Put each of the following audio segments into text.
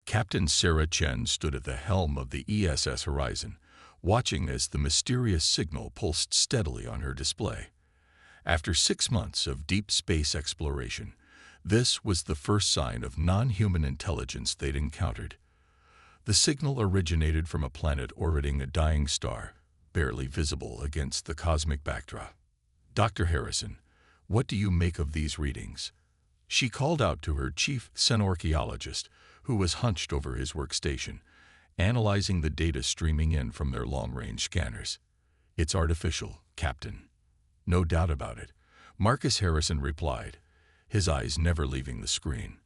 Captain Sarah Chen stood at the helm of the ESS Horizon, watching as the mysterious signal pulsed steadily on her display. After 6 months of deep space exploration, this was the first sign of non-human intelligence they'd encountered. The signal originated from a planet orbiting a dying star, barely visible against the cosmic backdrop. "Dr. Harrison, what do you make of these readings?" She called out to her chief xenorchaeologist, who was hunched over his workstation, analyzing the data streaming in from their long-range scanners. "It's artificial, Captain." "No doubt about it," Marcus Harrison replied, his eyes never leaving the screen.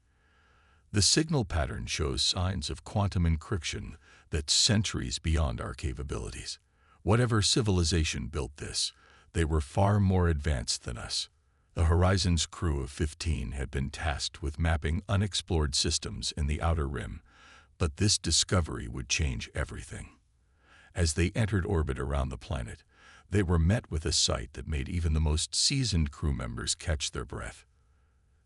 "The signal pattern shows signs of quantum encryption that's centuries beyond our capabilities. Whatever civilization built this, they were far more advanced than us." The Horizon's crew of 15 had been tasked with mapping unexplored systems in the outer rim, but this discovery would change everything. As they entered orbit around the planet, they were met with a sight that made even the most seasoned crew members catch their breath.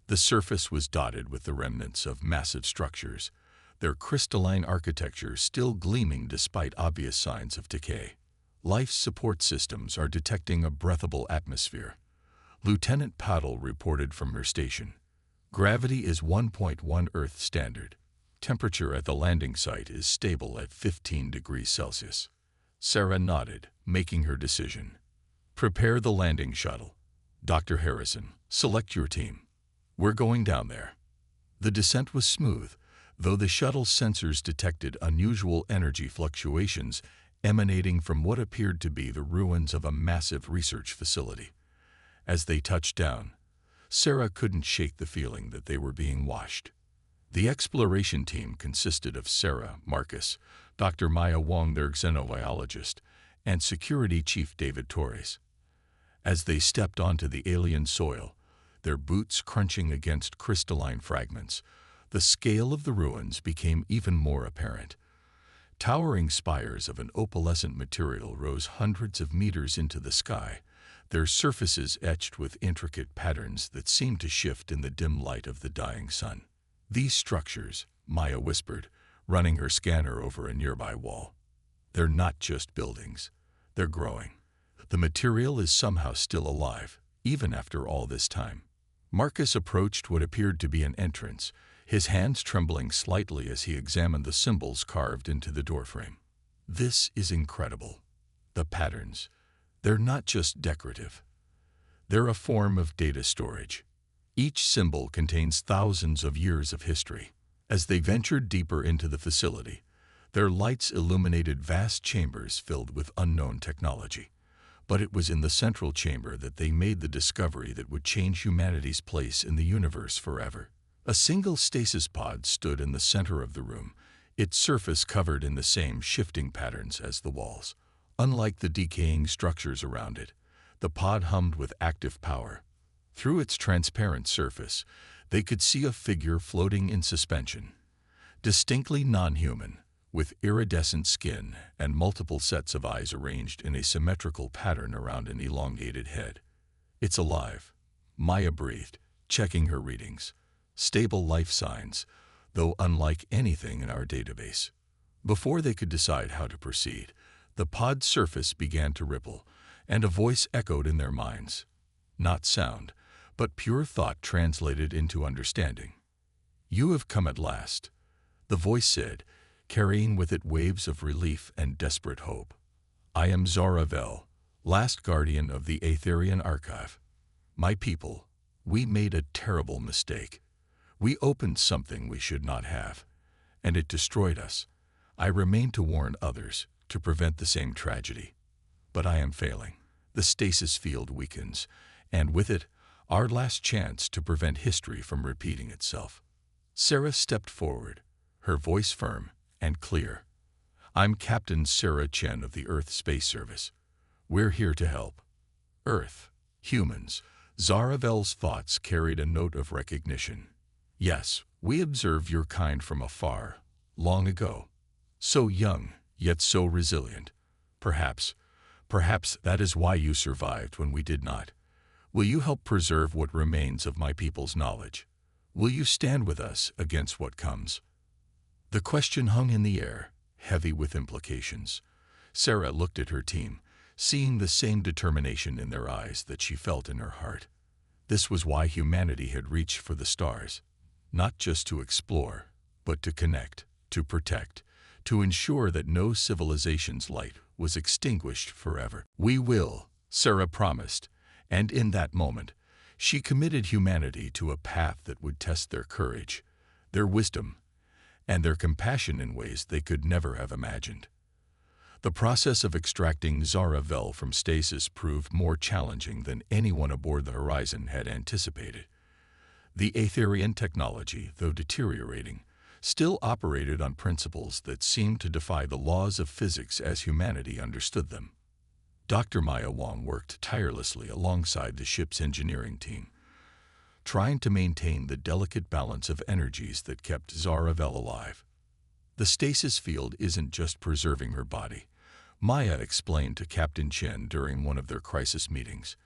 The surface was dotted with the remnants of massive structures, their crystalline architecture still gleaming despite obvious signs of decay. "Life support systems are detecting a breathable atmosphere," Lieutenant Paddle reported from her station. "Gravity is 1.1 Earth standard. Temperature at the landing site is stable at 15 degrees Celsius. Sarah nodded, making her decision. "Prepare the landing shuttle. Dr. Harrison, select your team. We're going down there." The descent was smooth, though the shuttle's sensors detected unusual energy fluctuations emanating from what appeared to be the ruins of a massive research facility. As they touched down, Sarah couldn't shake the feeling that they were being watched. The exploration team consisted of Sarah, Marcus, Dr. Maya Wong, their xenobiologist, and Security Chief David Torres. As they stepped onto the alien soil, their boots crunching against crystalline fragments, the scale of the ruins became even more apparent. Towering spires of an opalescent material rose hundreds of meters into the sky, their surfaces etched with intricate patterns that seemed to shift in the dim light of the dying sun. "These structures," Maya whispered, running her scanner over a nearby wall. "They're not just buildings. They're growing. The material is somehow still alive, even after all this time." Marcus approached what appeared to be an entrance, his hands trembling slightly as he examined the symbols carved into the doorframe. "This is incredible. The patterns. They're not just decorative. They're a form of data storage. Each symbol contains thousands of years of history." As they ventured deeper into the facility, their lights illuminated vast chambers filled with unknown technology. But it was in the central chamber that they made the discovery that would change humanity's place in the universe forever. A single stasis pod stood in the center of the room, its surface covered in the same shifting patterns as the walls. Unlike the decaying structures around it, the pod hummed with active power. Through its transparent surface, they could see a figure floating in suspension. Distinctly non-human, with iridescent skin and multiple sets of eyes arranged in a symmetrical pattern around an elongated head. "It's alive," Maya breathed, checking her readings. "Stable life signs, though unlike anything in our database." Before they could decide how to proceed, the pod's surface began to ripple, and a voice echoed in their minds. Not sound, but pure thought translated into understanding. "You have come at last," the voice said, carrying with it waves of relief and desperate hope. "I am Zaravel, last guardian of the Aetherian Archive. My people, we made a terrible mistake. We opened something we should not have, and it destroyed us. I remain to warn others, to prevent the same tragedy. But I am failing. The stasis field weakens, and with it, our last chance to prevent history from repeating itself." Sarah stepped forward, her voice firm and clear. "I'm Captain Sarah Chen of the Earth Space Service. We're here to help." "Earth, humans," Zaravel's thoughts carried a note of recognition. "Yes, we observed your kind from afar, long ago. So young, yet so resilient. Perhaps that is why you survived when we did not. Will you help preserve what remains of my people's knowledge? Will you stand with us against what comes?" The question hung in the air, heavy with implications. Sarah looked at her team, seeing the same determination in their eyes that she felt in her heart. This was why humanity had reached for the stars, not just to explore, but to connect, to protect, to ensure that no civilization's light was extinguished forever. "We will," Sarah promised, and in that moment, she committed humanity to a path that would test their courage, their wisdom, and their compassion in ways they could never have imagined. The process of extracting Zaravel from stasis proved more challenging than anyone aboard the Horizon had anticipated. The Aetherian technology, though deteriorating, still operated on principles that seemed to defy the laws of physics as humanity understood them. Dr. Maya Wong worked tirelessly alongside the ship's engineering team, trying to maintain the delicate balance of energies that kept Zaravel alive. The stasis field isn't just preserving her body, Maya explained to Captain Chen during one of their crisis meetings.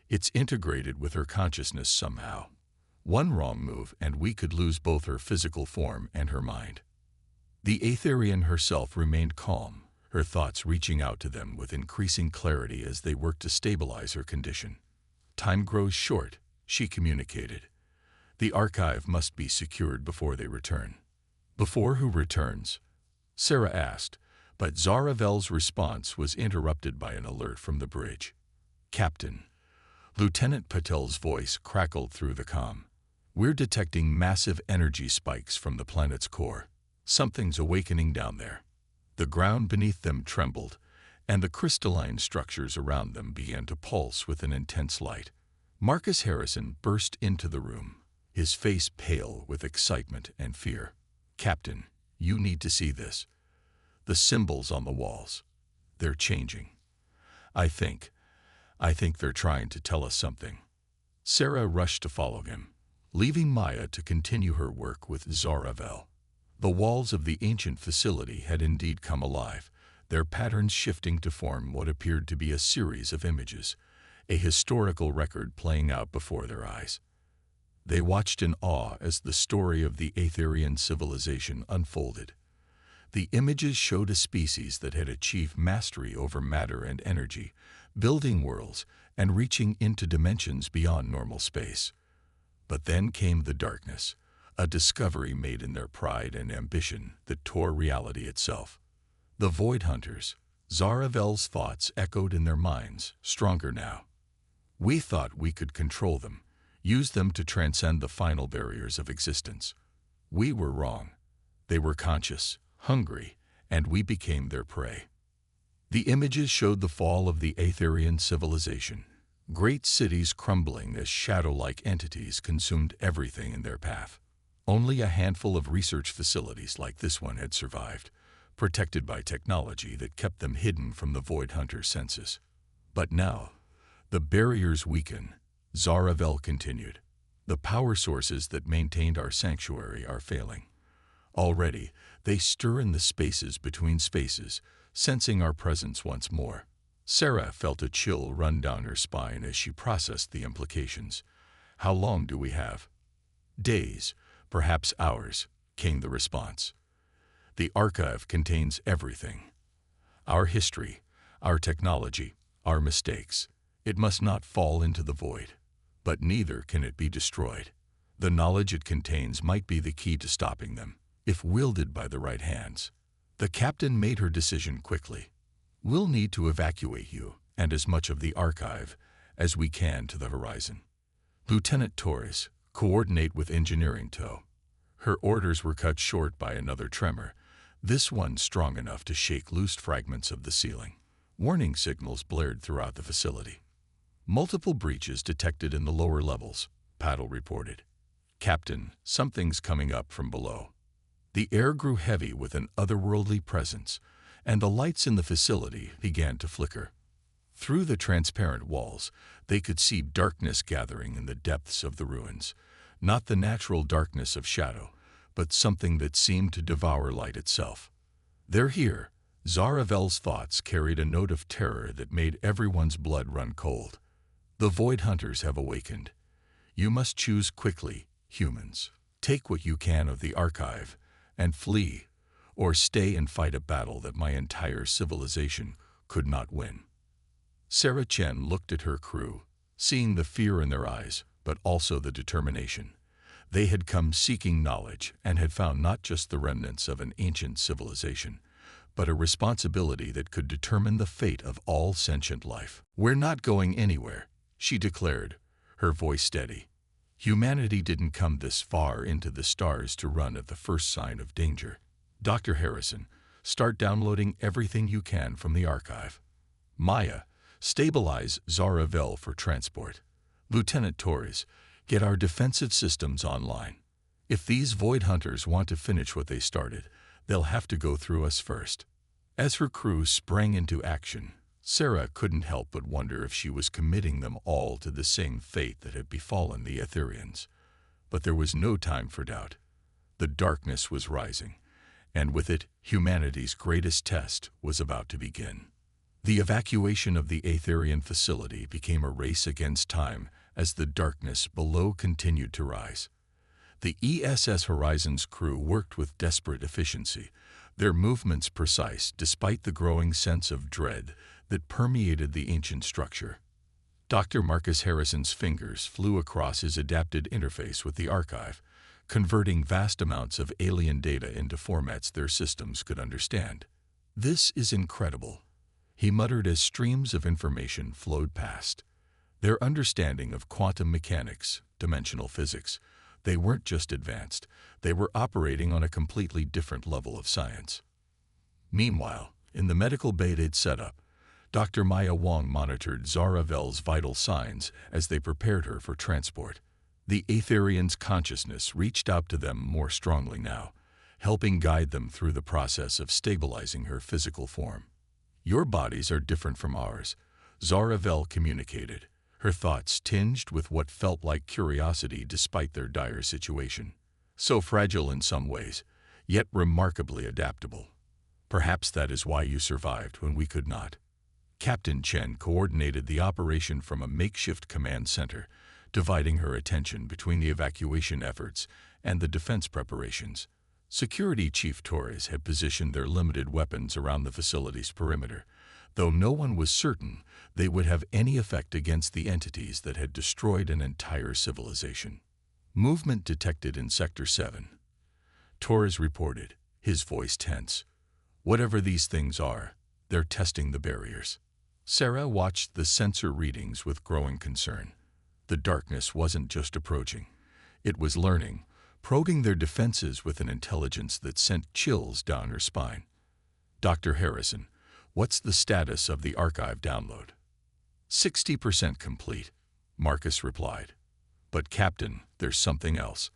It's integrated with her consciousness somehow. One wrong move and we could lose both her physical form and her mind. The Aetherian herself remained calm, her thoughts reaching out to them with increasing clarity as they worked to stabilize her condition. "Time grows short," she communicated. "The archive must be secured before they return." "Before who returns?" Sarah asked, but Zaravel's response was interrupted by an alert from the bridge. "Captain." Lieutenant Patel's voice crackled through the comm. "We're detecting massive energy spikes from the planet's core. Something's awakening down there." The ground beneath them trembled, and the crystalline structures around them began to pulse with an intense light. Marcus Harrison burst into the room, his face pale with excitement and fear. "Captain, you need to see this. The symbols on the walls. They're changing. I think they're trying to tell us something." Sarah rushed to follow him, leaving Maya to continue her work with Zaravel. The walls of the ancient facility had indeed come alive, their patterns shifting to form what appeared to be a series of images, a historical record playing out before their eyes. They watched in awe as the story of the Aetherian civilization unfolded. The images showed a species that had achieved mastery over matter and energy, building worlds and reaching into dimensions beyond normal space. But then came the darkness, a discovery made in their pride and ambition that tore reality itself. The Void Hunters, Zaravel's thoughts echoed in their minds, stronger now. "We thought we could control them, use them to transcend the final barriers of existence. We were wrong. They were conscious, hungry, and we became their prey." The images showed the fall of the Aetherian civilization, great cities crumbling as shadow-like entities consumed everything in their path. Only a handful of research facilities like this one had survived, protected by technology that kept them hidden from the Void Hunter senses. But now, the barriers weaken, Zaravel continued. "The power sources that maintained our sanctuary are failing. Already, they stir in the spaces between spaces, sensing our presence once more." Sarah felt a chill run down her spine as she processed the implications. "How long do we have?" "Days, perhaps hours," came the response. "The archive contains everything. Our history, our technology, our mistakes. It must not fall into the void. But neither can it be destroyed. The knowledge it contains might be the key to stopping them, if wielded by the right hands." The captain made her decision quickly. "We'll need to evacuate you, and as much of the archive, as we can to the horizon. Lieutenant Torres, coordinate with engineering tow." Her orders were cut short by another tremor, this one strong enough to shake loose fragments of the ceiling. Warning signals blared throughout the facility. "Multiple breaches detected in the lower levels," Paddle reported. "Captain, something's coming up from below." The air grew heavy with an otherworldly presence, and the lights in the facility began to flicker. Through the transparent walls, they could see darkness gathering in the depths of the ruins, not the natural darkness of shadow, but something that seemed to devour light itself. "They're here." Zaravel's thoughts carried a note of terror that made everyone's blood run cold. "The Void Hunters have awakened. You must choose quickly, humans. Take what you can of the archive, and flee, or stay and fight a battle that my entire civilization could not win. Sarah Chen looked at her crew, seeing the fear in their eyes, but also the determination. They had come seeking knowledge and had found not just the remnants of an ancient civilization, but a responsibility that could determine the fate of all sentient life. "We're not going anywhere," she declared, her voice steady. "Humanity didn't come this far into the stars to run at the first sign of danger. Dr. Harrison, start downloading everything you can from the archive. Maya, stabilize Zaravel for transport. Lieutenant Torres, get our defensive systems online. If these Void Hunters want to finish what they started, they'll have to go through us first." As her crew sprang into action, Sarah couldn't help but wonder if she was committing them all to the same fate that had befallen the Etherians. But there was no time for doubt. The darkness was rising, and with it, humanity's greatest test was about to begin. The evacuation of the Aetherian facility became a race against time as the darkness below continued to rise. The ESS Horizon's crew worked with desperate efficiency, their movements precise despite the growing sense of dread that permeated the ancient structure. Dr. Marcus Harrison's fingers flew across his adapted interface with the archive, converting vast amounts of alien data into formats their systems could understand. "This is incredible," he muttered as streams of information flowed past. Their understanding of quantum mechanics, dimensional physics, they weren't just advanced, they were operating on a completely different level of science. Meanwhile, in the medical bay they'd set up, Dr. Maya Wong monitored Zaravel's vital signs as they prepared her for transport. The Aetherian's consciousness reached out to them more strongly now, helping guide them through the process of stabilizing her physical form. "Your bodies are different from ours," Zaravel communicated, her thoughts tinged with what felt like curiosity despite their dire situation. "So fragile in some ways, yet remarkably adaptable. Perhaps that is why you survived when we could not." Captain Chen coordinated the operation from a makeshift command center, dividing her attention between the evacuation efforts and the defense preparations. Security Chief Torres had positioned their limited weapons around the facility's perimeter, though no one was certain they would have any effect against the entities that had destroyed an entire civilization. "Movement detected in Sector 7. Torres reported, his voice tense. "Whatever these things are, they're testing the barriers." Sarah watched the sensor readings with growing concern. The darkness wasn't just approaching. It was learning, probing their defenses with an intelligence that sent chills down her spine. "Dr. Harrison, what's the status of the archive download?" 60% complete, Marcus replied. "But Captain, there's something else.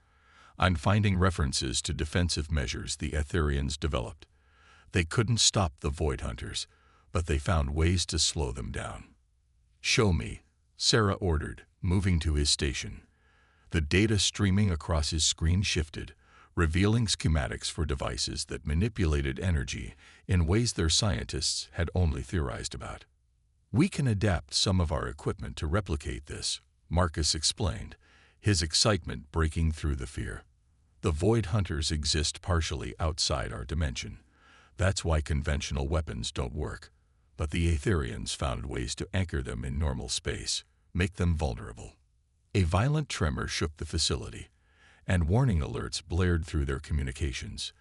I'm finding references to defensive measures the Etherians developed. They couldn't stop the Void Hunters, but they found ways to slow them down." "Show me," Sarah ordered, moving to his station. The data streaming across his screen shifted, revealing schematics for devices that manipulated energy in ways their scientists had only theorized about. "We can adapt some of our equipment to replicate this," Marcus explained, his excitement breaking through the fear. "The Void Hunters exist partially outside our dimension. That's why conventional weapons don't work. But the Aetherians found ways to anchor them in normal space, make them vulnerable." A violent tremor shook the facility, and warning alerts blared through their communications.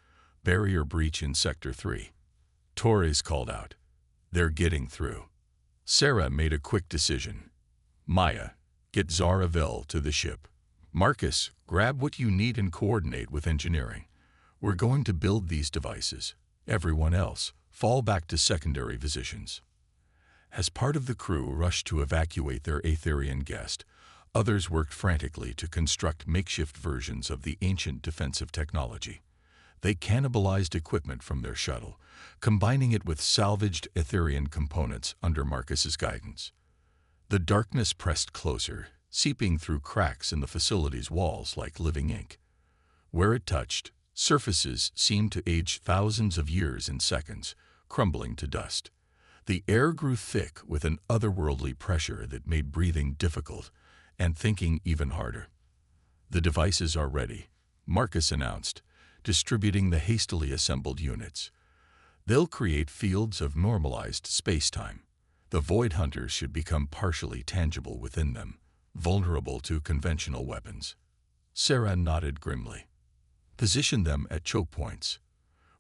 "Barrier breach in Sector 3. Torres called out. "They're getting through." Sarah made a quick decision. "Maya, get Zaravel to the ship. Marcus, grab what you need and coordinate with engineering. We're going to build these devices. Everyone else, fall back to secondary positions." As part of the crew rushed to evacuate their Aetherian guest, others worked frantically to construct makeshift versions of the ancient defensive technology. They cannibalized equipment from their shuttle, combining it with salvaged Etherian components under Marcus's guidance. The darkness pressed closer, seeping through cracks in the facility's walls like living ink. Where it touched, surfaces seemed to age thousands of years in seconds, crumbling to dust. The air grew thick with an otherworldly pressure that made breathing difficult and thinking even harder. "The devices are ready," Marcus announced, distributing the hastily assembled units. They'll create fields of normalized spacetime. The Void Hunters should become partially tangible within them, vulnerable to conventional weapons. Sarah nodded grimly. Position them at choke points.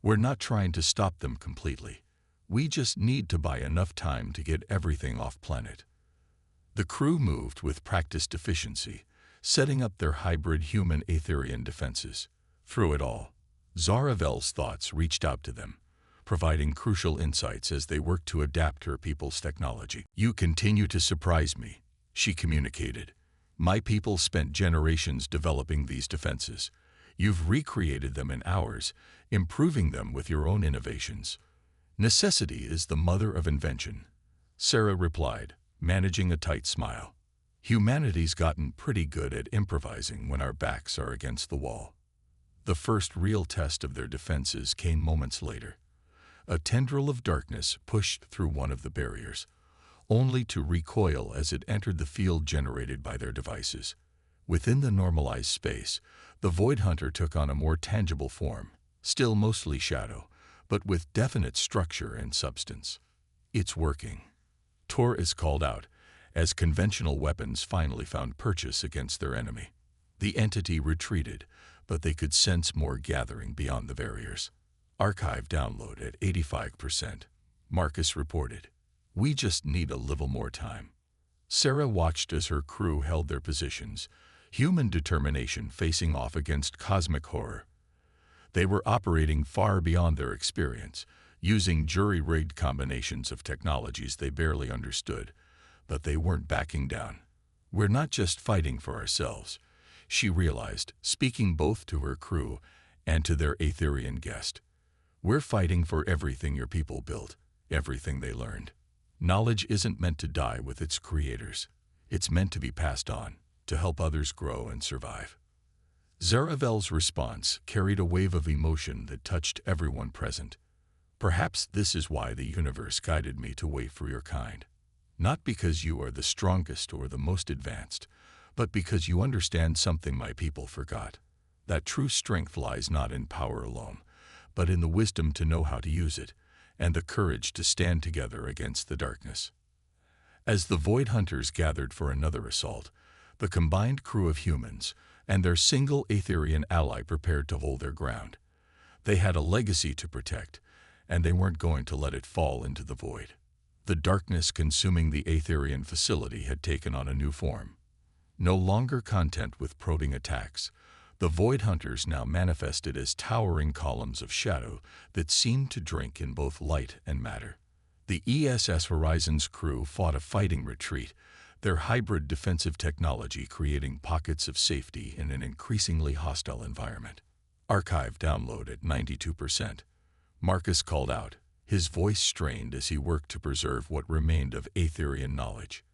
We're not trying to stop them completely. We just need to buy enough time to get everything off planet. The crew moved with practiced efficiency, setting up their hybrid human-Aetherian defenses. Through it all, Zaravel's thoughts reached out to them, providing crucial insights as they worked to adapt her people's technology. "You continue to surprise me," she communicated. "My people spent generations developing these defenses. You've recreated them in hours, improving them with your own innovations. Necessity is the mother of invention," Sarah replied, managing a tight smile. "Humanity's gotten pretty good at improvising when our backs are against the wall." The first real test of their defenses came moments later. A tendril of darkness pushed through one of the barriers, only to recoil as it entered the field generated by their devices. Within the normalized space, the Void Hunter took on a more tangible form, still mostly shadow, but with definite structure and substance. "It's working," Torres called out, as conventional weapons finally found purchase against their enemy. The entity retreated, but they could sense more gathering beyond the barriers. "Archive download at 85%, Marcus reported. "We just need a little more time." Sarah watched as her crew held their positions, human determination facing off against cosmic horror. They were operating far beyond their experience, using jury-rigged combinations of technologies they barely understood, but they weren't backing down. "We're not just fighting for ourselves," she realized, speaking both to her crew and to their Aetherian guest. "We're fighting for everything your people built, everything they learned. Knowledge isn't meant to die with its creators. It's meant to be passed on, to help others grow and survive." Zaravel's response carried a wave of emotion that touched everyone present. "Perhaps this is why the universe guided me to wait for your kind. Not because you are the strongest or the most advanced, but because you understand something my people forgot. That true strength lies not in power alone, but in the wisdom to know how to use it, and the courage to stand together against the darkness." As the Void Hunters gathered for another assault, the combined crew of humans and their single Aetherian ally prepared to hold their ground. They had a legacy to protect, and they weren't going to let it fall into the void. The darkness consuming the Aetherian facility had taken on a new form. No longer content with probing attacks, the Void Hunters now manifested as towering columns of shadow that seemed to drink in both light and matter. The ESS Horizon's crew fought a fighting retreat, their hybrid defensive technology creating pockets of safety in an increasingly hostile environment. "Archive download at 92%, Marcus called out, his voice strained as he worked to preserve what remained of Aetherian knowledge.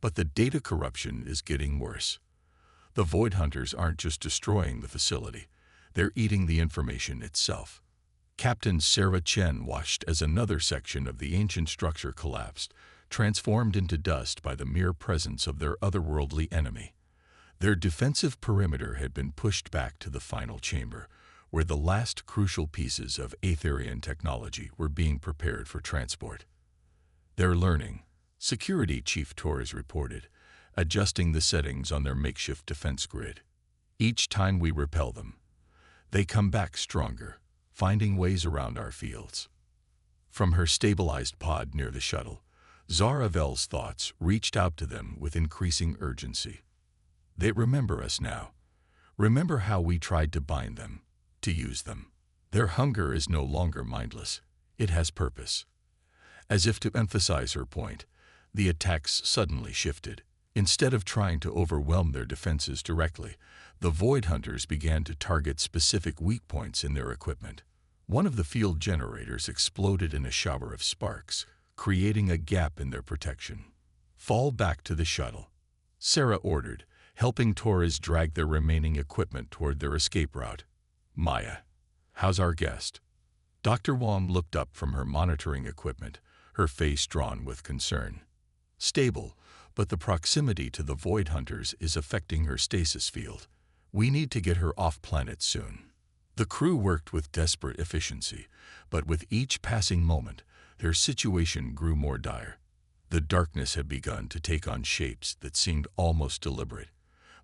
"But the data corruption is getting worse. The Void Hunters aren't just destroying the facility, they're eating the information itself." Captain Sarah Chen watched as another section of the ancient structure collapsed, transformed into dust by the mere presence of their otherworldly enemy. Their defensive perimeter had been pushed back to the final chamber, where the last crucial pieces of Aetherian technology were being prepared for transport. "They're learning," Security Chief Torres reported, adjusting the settings on their makeshift defense grid. "Each time we repel them, they come back stronger, finding ways around our fields." From her stabilized pod near the shuttle, Zaravel's thoughts reached out to them with increasing urgency. "They remember us now. Remember how we tried to bind them, to use them. Their hunger is no longer mindless. It has purpose." As if to emphasize her point, the attacks suddenly shifted. Instead of trying to overwhelm their defenses directly, the Void Hunters began to target specific weak points in their equipment. One of the field generators exploded in a shower of sparks, creating a gap in their protection. "Fall back to the shuttle," Sarah ordered, helping Torres drag their remaining equipment toward their escape route. "Maya, how's our guest?" Dr. Wong looked up from her monitoring equipment, her face drawn with concern. "Stable, but the proximity to the Void Hunters is affecting her stasis field. We need to get her off-planet soon." The crew worked with desperate efficiency, but with each passing moment, their situation grew more dire. The darkness had begun to take on shapes that seemed almost deliberate,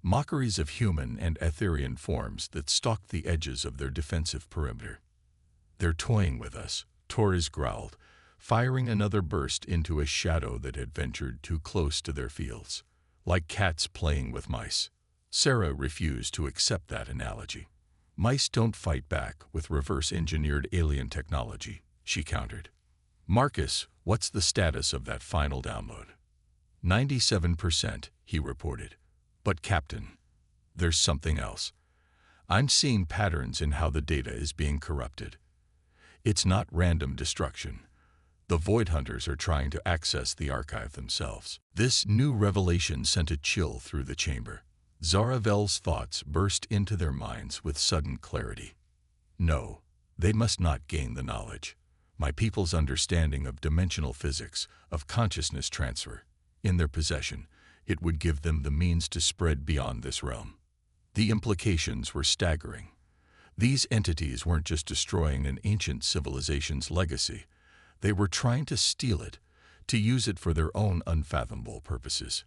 mockeries of human and Etherian forms that stalked the edges of their defensive perimeter. "They're toying with us," Torres growled, firing another burst into a shadow that had ventured too close to their fields. "Like cats playing with mice." Sarah refused to accept that analogy. "Mice don't fight back with reverse-engineered alien technology," she countered. "Marcus, what's the status of that final download?" 97%, he reported. "But Captain, there's something else. I'm seeing patterns in how the data is being corrupted. It's not random destruction. The Void Hunters are trying to access the archive themselves." This new revelation sent a chill through the chamber. Zaravel's thoughts burst into their minds with sudden clarity. "No, they must not gain the knowledge. My people's understanding of dimensional physics, of consciousness transfer, in their possession, it would give them the means to spread beyond this realm." The implications were staggering. These entities weren't just destroying an ancient civilization's legacy. They were trying to steal it, to use it for their own unfathomable purposes.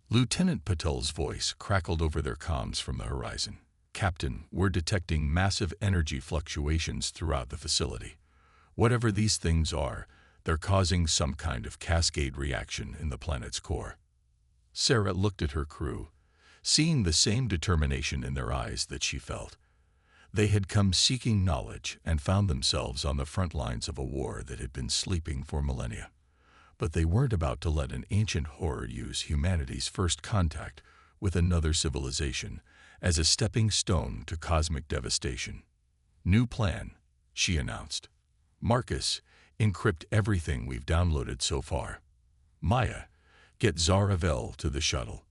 Lieutenant Patel's voice crackled over their comms from the horizon. "Captain, we're detecting massive energy fluctuations throughout the facility. Whatever these things are, they're causing some kind of cascade reaction in the planet's core." Sarah looked at her crew, seeing the same determination in their eyes that she felt. They had come seeking knowledge and found themselves on the front lines of a war that had been sleeping for millennia. But they weren't about to let an ancient horde use humanity's first contact with another civilization as a stepping stone to cosmic devastation. "New plan," she announced. "Marcus, encrypt everything we've downloaded so far. Maya, get Zaravel to the shuttle.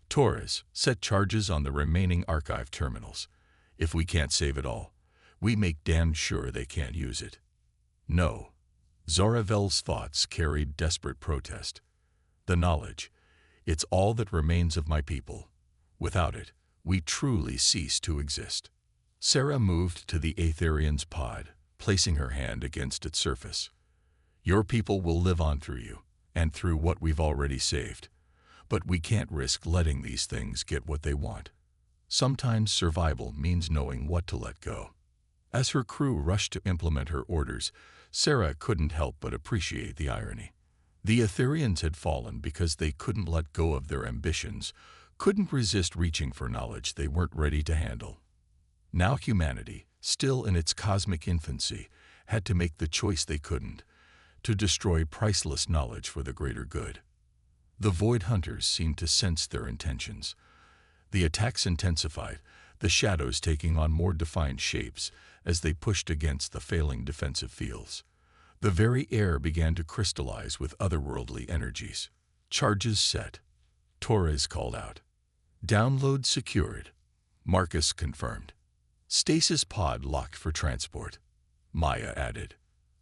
Torres, set charges on the remaining archive terminals. If we can't save it all, we make damn sure they can't use it." "No." Zaravel's thoughts carried desperate protest. "The knowledge, it's all that remains of my people. Without it, we truly cease to exist." Sarah moved to the Aetherian's pod, placing her hand against its surface. "Your people will live on through you, and through what we've already saved. But we can't risk letting these things get what they want. Sometimes survival means knowing what to let go." As her crew rushed to implement her orders, Sarah couldn't help but appreciate the irony. The Etherians had fallen because they couldn't let go of their ambitions, couldn't resist reaching for knowledge they weren't ready to handle. Now humanity, still in its cosmic infancy, had to make the choice they couldn't, to destroy priceless knowledge for the greater good. The Void Hunters seemed to sense their intentions. The attacks intensified, the shadows taking on more defined shapes as they pushed against the failing defensive fields. The very air began to crystallize with otherworldly energies. "Charges set," Torres called out. "Download secured," Marcus confirmed. "Stasis pod locked for transport," Maya added.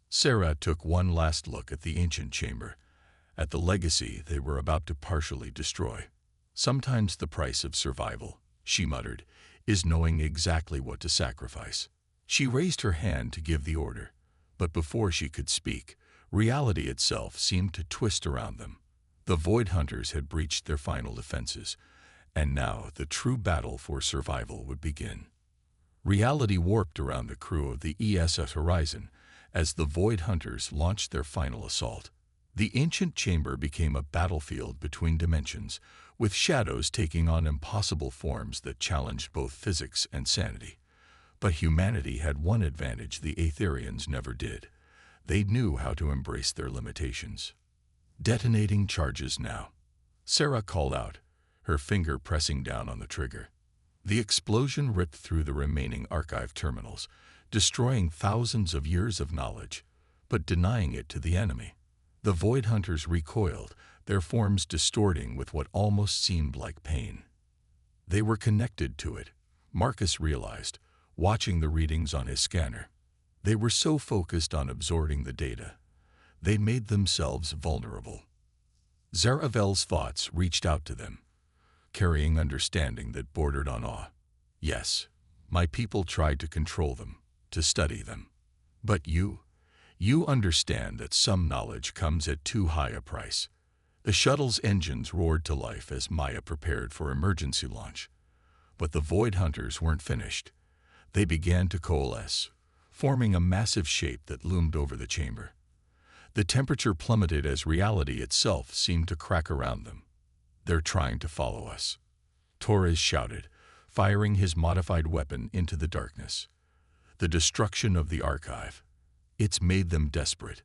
Sarah took one last look at the ancient chamber, at the legacy they were about to partially destroy. "Sometimes the price of survival," she muttered, "is knowing exactly what to sacrifice." She raised her hand to give the order, but before she could speak, reality itself seemed to twist around them. The Void Hunters had breached their final defenses, and now the true battle for survival would begin. Reality warped around the crew of the ESS Horizon as the Void Hunters launched their final assault. The ancient chamber became a battlefield between dimensions, with shadows taking on impossible forms that challenged both physics and sanity. But humanity had one advantage the Aetherians never did. They knew how to embrace their limitations. "Detonating charges now," Sarah called out, her finger pressing down on the trigger. The explosion ripped through the remaining archive terminals, destroying thousands of years of knowledge, but denying it to the enemy. The Void Hunters recoiled, their forms distorting with what almost seemed like pain. They were connected to it, Marcus realized, watching the readings on his scanner. They were so focused on absorbing the data, they made themselves vulnerable. Zaravel's thoughts reached out to them, carrying understanding that bordered on awe. "Yes, My people tried to control them, to study them. But you understand that some knowledge comes at too high a price. The shuttle's engines roared to life as Maya prepared for emergency launch. But the Void Hunters weren't finished. They began to coalesce, forming a massive shape that loomed over the chamber. The temperature plummeted as reality itself seemed to crack around them. "They're trying to follow us," Torres shouted, firing his modified weapon into the darkness. "The destruction of the archive. It's made them desperate."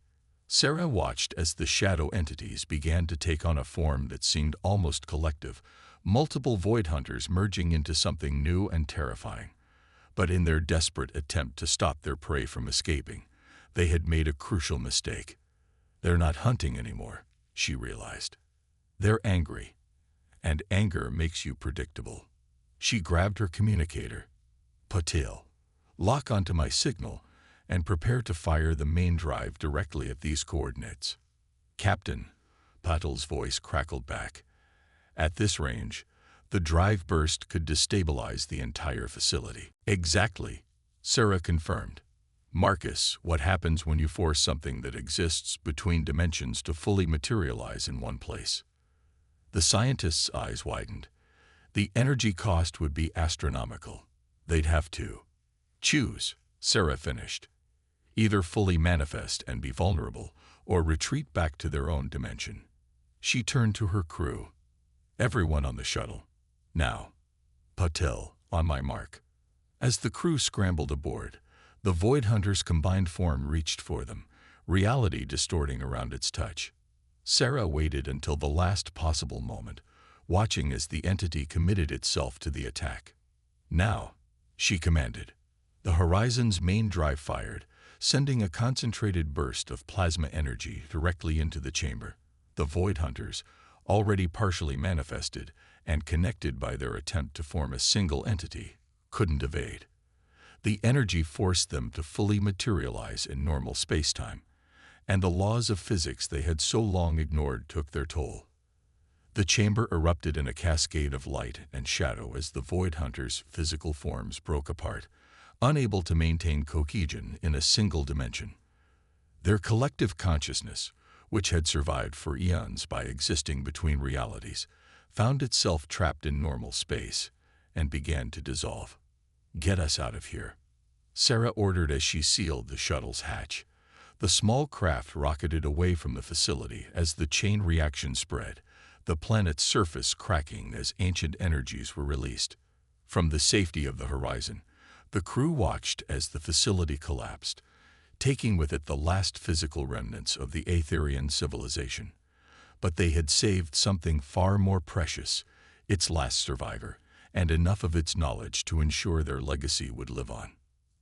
Sarah watched as the shadow entities began to take on a form that seemed almost collective, multiple Void Hunters merging into something new and terrifying. But in their desperate attempt to stop their prey from escaping, they had made a crucial mistake. They're not hunting anymore, she realized. They're angry, and anger makes you predictable. She grabbed her communicator. "Patil, lock onto my signal and prepare to fire the main drive directly at these coordinates." "Captain," Patil's voice crackled back. "At this range, the drive burst could destabilize the entire facility." "Exactly," Sarah confirmed. "Marcus, what happens when you force something that exists between dimensions to fully materialize in one place?" The scientist's eyes widened. The energy cost would be astronomical. They'd have to choose, Sarah finished. Either fully manifest and be vulnerable, or retreat back to their own dimension. She turned to her crew. "Everyone on the shuttle. Now. Patil, on my mark." As the crew scrambled aboard, the Void Hunter's combined form reached for them, reality distorting around its touch. Sarah waited until the last possible moment, watching as the entity committed itself to the attack. "Now," she commanded. The Horizon's main drive fired, sending a concentrated burst of plasma energy directly into the chamber. The Void Hunters, already partially manifested and connected by their attempt to form a single entity, couldn't evade. The energy forced them to fully materialize in normal spacetime, and the laws of physics they had so long ignored took their toll. The chamber erupted in a cascade of light and shadow as the Void Hunters' physical forms broke apart, unable to maintain cohesion in a single dimension. Their collective consciousness, which had survived for eons by existing between realities, found itself trapped in normal space and began to dissolve. "Get us out of here," Sarah ordered as she sealed the shuttle's hatch. The small craft rocketed away from the facility as the chain reaction spread, the planet's surface cracking as ancient energies were released. From the safety of the Horizon, the crew watched as the facility collapsed, taking with it the last physical remnants of the Aetherian civilization. But they had saved something far more precious, its last survivor, and enough of its knowledge to ensure their legacy would live on.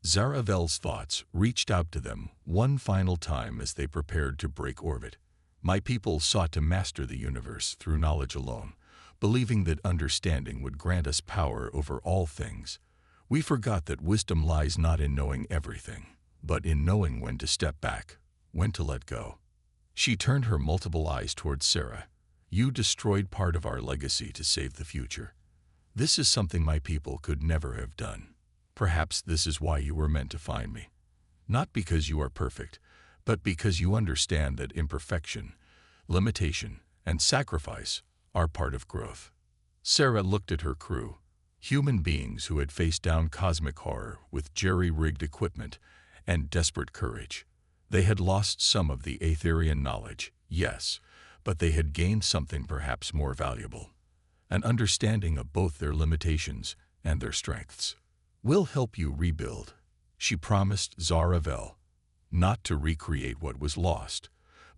Zaravel's thoughts reached out to them one final time as they prepared to break orbit. "My people sought to master the universe through knowledge alone, believing that understanding would grant us power over all things. We forgot that wisdom lies not in knowing everything, but in knowing when to step back, when to let go." She turned her multiple eyes towards Sarah. "You destroyed part of our legacy to save the future. This is something my people could never have done. Perhaps this is why you were meant to find me. Not because you are perfect, but because you understand that imperfection, limitation, and sacrifice are part of growth." Sarah looked at her crew, human beings who had faced down cosmic horror with jerry-rigged equipment and desperate courage. They had lost some of the Aetherian knowledge, yes, but they had gained something perhaps more valuable, an understanding of both their limitations and their strengths. "We'll help you rebuild," she promised Zaravel, "not to recreate what was lost,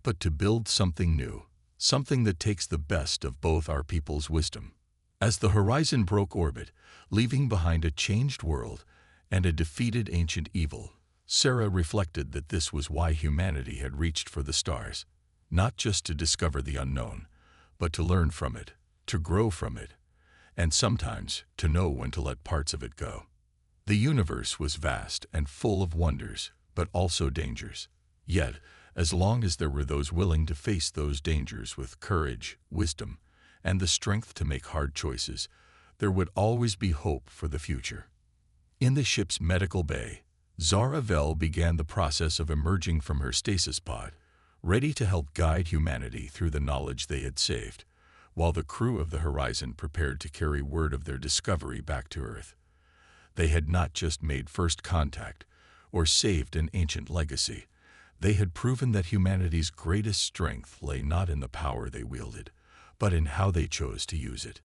but to build something new, something that takes the best of both our people's wisdom." As the Horizon broke orbit, leaving behind a changed world and a defeated ancient evil, Sarah reflected that this was why humanity had reached for the stars, not just to discover the unknown, but to learn from it, to grow from it, and sometimes to know when to let parts of it go. The universe was vast and full of wonders, but also dangers. Yet, as long as there were those willing to face those dangers with courage, wisdom, and the strength to make hard choices, there would always be hope for the future. In the ship's medical bay, Zara Vel began the process of emerging from her stasis pod, ready to help guide humanity through the knowledge they had saved, while the crew of the Horizon prepared to carry word of their discovery back to Earth. They had not just made first contact or saved an ancient legacy. They had proven that humanity's greatest strength lay not in the power they wielded, but in how they chose to use it.